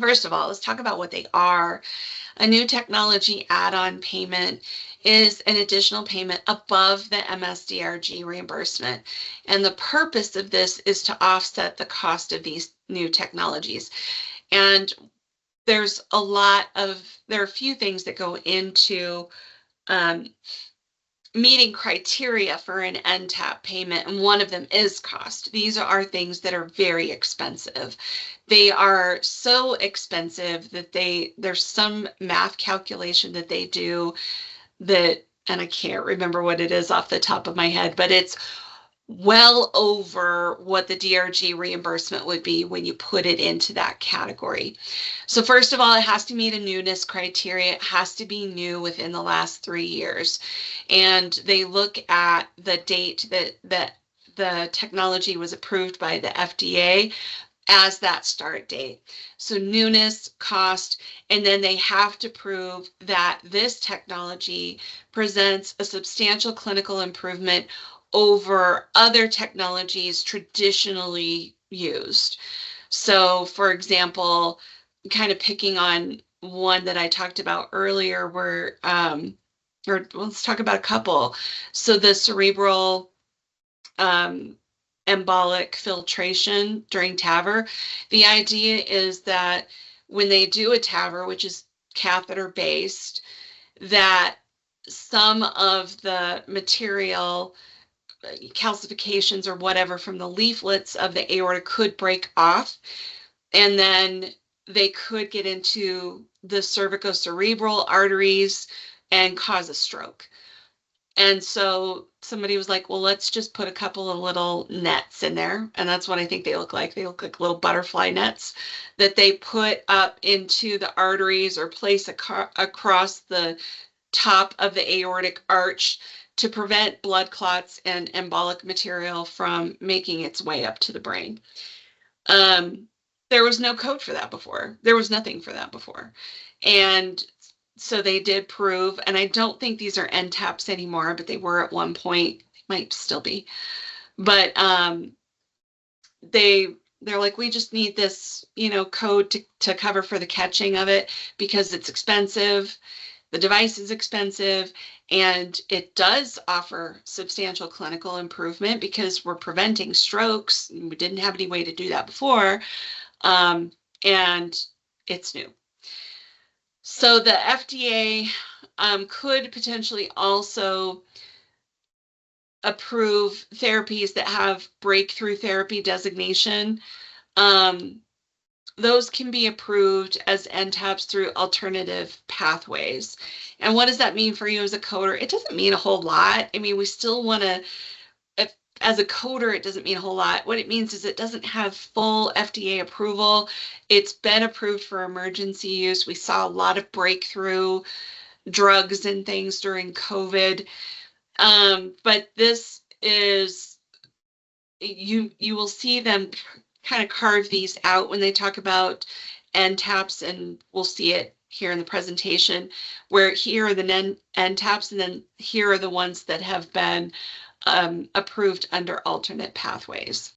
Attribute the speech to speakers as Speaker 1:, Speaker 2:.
Speaker 1: First of all, let's talk about what they are. A new technology add-on payment is an additional payment above the MSDRG reimbursement. And the purpose of this is to offset the cost of these new technologies. And there are a few things that go into um, meeting criteria for an NTAP payment, and one of them is cost. These are things that are very expensive. They are so expensive that there's some math calculation that they do that, and I can't remember what it is off the top of my head, but it's well over what the DRG reimbursement would be when you put it into that category. So first of all, it has to meet a newness criteria. It has to be new within the last 3 years. And they look at the date that the technology was approved by the FDA as that start date. So newness, cost, and then they have to prove that this technology presents a substantial clinical improvement over other technologies traditionally used. So, for example, kind of picking on one that I talked about earlier, where, or let's talk about a couple. So the cerebral embolic filtration during TAVR, the idea is that when they do a TAVR, which is catheter based, that some of the material, calcifications or whatever from the leaflets of the aorta could break off, and then they could get into the cervicocerebral arteries and cause a stroke. And so somebody was like, well, let's just put a couple of little nets in there. And that's what I think they look like. They look like little butterfly nets that they put up into the arteries or place across the top of the aortic arch to prevent blood clots and embolic material from making its way up to the brain. There was no code for that before. There was nothing for that before. And so they did prove, and I don't think these are NTAPs anymore, but they were at one point. They might still be. But they're like, we just need this, code to cover for the catching of it because it's expensive. The device is expensive, and it does offer substantial clinical improvement because we're preventing strokes. We didn't have any way to do that before, and it's new. So the FDA could potentially also approve therapies that have breakthrough therapy designation. Those can be approved as NTAPs through alternative pathways. And what does that mean for you as a coder? It doesn't mean a whole lot. I mean, we still want to, as a coder, it doesn't mean a whole lot. What it means is it doesn't have full FDA approval. It's been approved for emergency use. We saw a lot of breakthrough drugs and things during COVID. But this is, you will see them kind of carve these out when they talk about NTAPs, and we'll see it here in the presentation, where here are the NTAPs, and then here are the ones that have been approved under alternate pathways.